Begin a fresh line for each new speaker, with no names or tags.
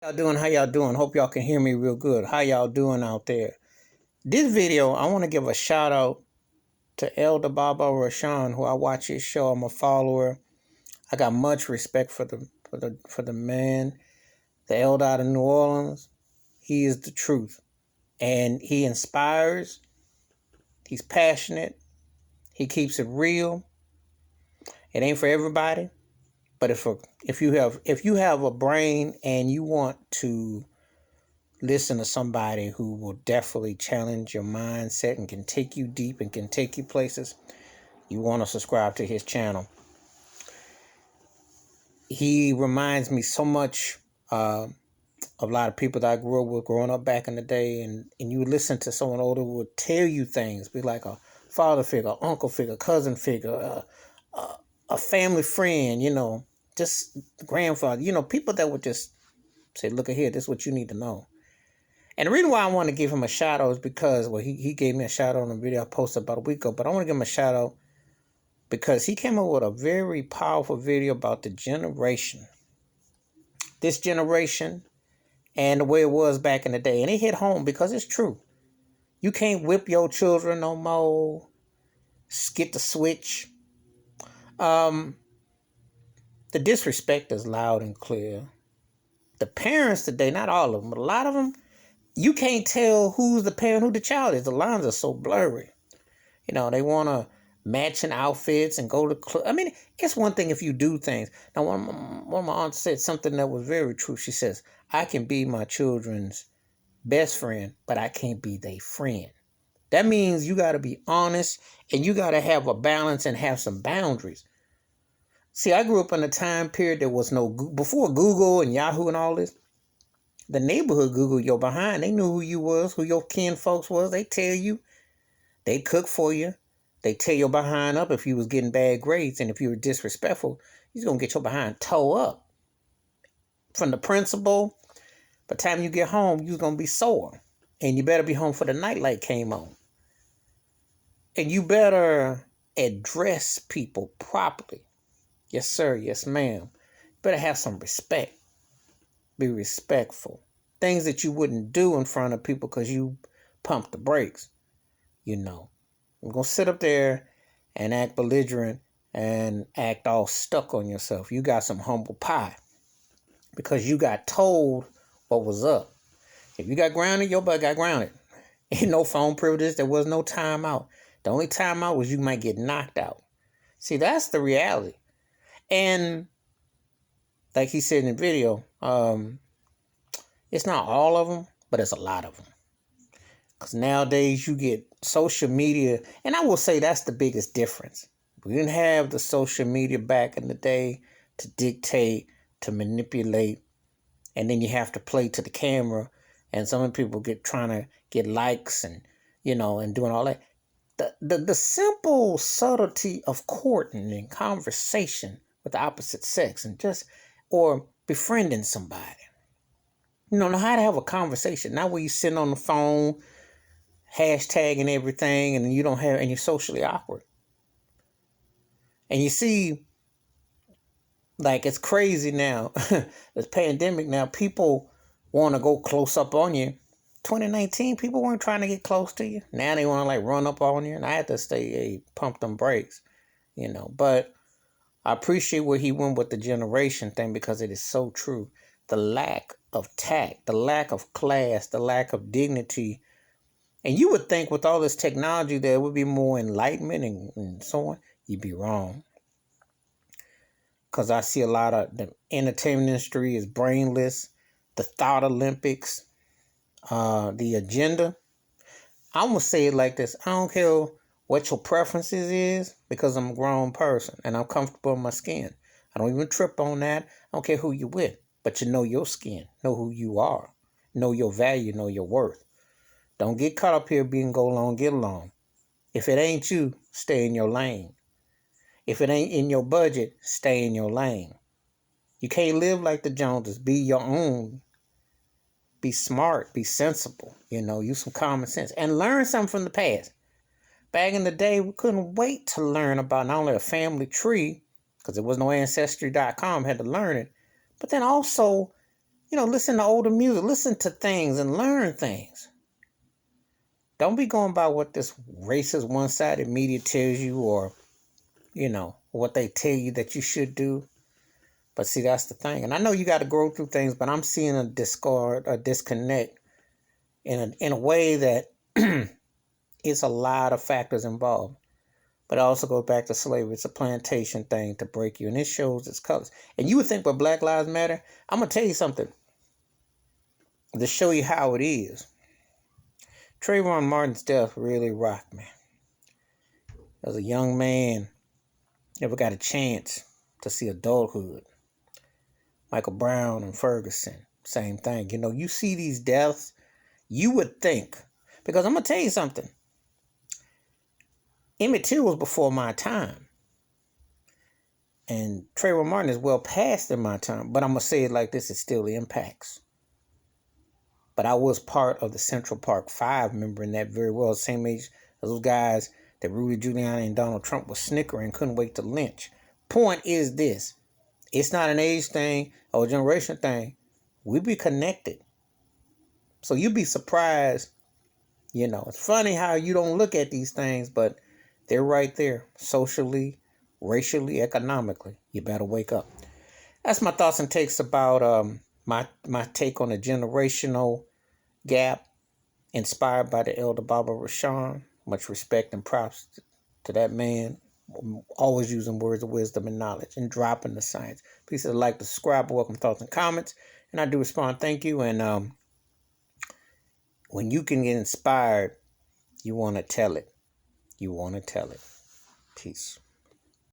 Y'all doing? How y'all doing? Hope y'all can hear me real good. How y'all doing out there? This video, I want to give a shout out to Elder Baba Rahson, who I watch his show. I'm a follower. I got much respect for the man, the elder out of New Orleans. He is the truth, and he inspires. He's passionate. He keeps it real. It ain't for everybody, but if you have a brain and you want to listen to somebody who will definitely challenge your mindset and can take you deep and can take you places, you want to subscribe to his channel. He reminds me so much of a lot of people that I grew up with growing up back in the day. And you would listen to someone older who would tell you things, be like a father figure, uncle figure, cousin figure, a family friend, just grandfather, people that would just say, look at here, this is what you need to know. And the reason why I want to give him a shout out is because, well, he gave me a shout out on a video I posted about a week ago, but I want to give him a shout out because he came up with a very powerful video about the generation, this generation, and the way it was back in the day. And it hit home because it's true. You can't whip your children no more, get the switch. The disrespect is loud and clear. The parents today, not all of them, but a lot of them, you can't tell who's the parent, who the child is. The lines are so blurry. They want to matching outfits and go to club. I mean, it's one thing if you do things. Now, one of my aunts said something that was very true. She says, I can be my children's best friend, but I can't be their friend. That means you got to be honest and you got to have a balance and have some boundaries. See, I grew up in a time period there was no, before Google and Yahoo and all this, the neighborhood Google your behind. They knew who you was, who your kin folks was. They tell you. They cook for you. They tear your behind up if you was getting bad grades. And if you were disrespectful, you're going to get your behind tore up. From the principal, by the time you get home, you're going to be sore. And you better be home for the nightlight came on. And you better address people properly. Yes, sir. Yes, ma'am. You better have some respect. Be respectful. Things that you wouldn't do in front of people because you pumped the brakes. I'm going to sit up there and act belligerent and act all stuck on yourself. You got some humble pie because you got told what was up. If you got grounded, your butt got grounded. Ain't no phone privileges. There was no timeout. The only timeout was you might get knocked out. See, that's the reality. And like he said in the video, it's not all of them, but it's a lot of them. Because nowadays you get social media, and I will say that's the biggest difference. We didn't have the social media back in the day to dictate, to manipulate, and then you have to play to the camera, and some people trying to get likes and doing all that. The simple subtlety of courting and conversation with the opposite sex or befriending somebody. Know how to have a conversation. Not where you sitting on the phone hashtagging everything and you're socially awkward. And you see, like, it's crazy now. This pandemic now, people want to go close up on you. 2019, people weren't trying to get close to you. Now they want to run up on you. And I had to pump them brakes, But I appreciate where he went with the generation thing because it is so true. The lack of tact, the lack of class, the lack of dignity. And you would think with all this technology there would be more enlightenment and so on. You'd be wrong. Because I see a lot of the entertainment industry is brainless. The thought Olympics, the agenda. I'm going to say it like this. I don't care what your preferences is because I'm a grown person and I'm comfortable in my skin. I don't even trip on that. I don't care who you're with. But you know your skin. Know who you are. Know your value. Know your worth. Don't get caught up here being go along, get along. If it ain't you, stay in your lane. If it ain't in your budget, stay in your lane. You can't live like the Joneses. Be your own. Be smart. Be sensible. Use some common sense. And learn something from the past. Back in the day, we couldn't wait to learn about not only a family tree, because there was no Ancestry.com, had to learn it, but then also listen to older music, listen to things and learn things. Don't be going by what this racist one-sided media tells you, or, what they tell you that you should do. But see, that's the thing. And I know you got to grow through things, but I'm seeing a disconnect in a way that it's a lot of factors involved. But it also goes back to slavery. It's a plantation thing to break you. And it shows its colors. And you would think, but Black Lives Matter, I'm going to tell you something to show you how it is. Trayvon Martin's death really rocked me. As a young man, never got a chance to see adulthood. Michael Brown and Ferguson, same thing. You see these deaths, you would think, because I'm going to tell you something. Emmett Till was before my time. And Trayvon Martin is well past in my time. But I'm going to say it like this, it still impacts. But I was part of the Central Park 5, remembering that very well. Same age as those guys that Rudy Giuliani and Donald Trump was snickering and couldn't wait to lynch. Point is this. It's not an age thing or a generation thing. We be connected. So you'd be surprised. It's funny how you don't look at these things, but they're right there. Socially, racially, economically. You better wake up. That's my thoughts and takes about my take on the generational gap, inspired by the Elder Baba Rahson. Much respect and props to that man. Always using words of wisdom and knowledge and dropping the science. Please like, subscribe, welcome thoughts and comments. And I do respond, thank you. And when you can get inspired, you want to tell it. You want to tell it. Peace.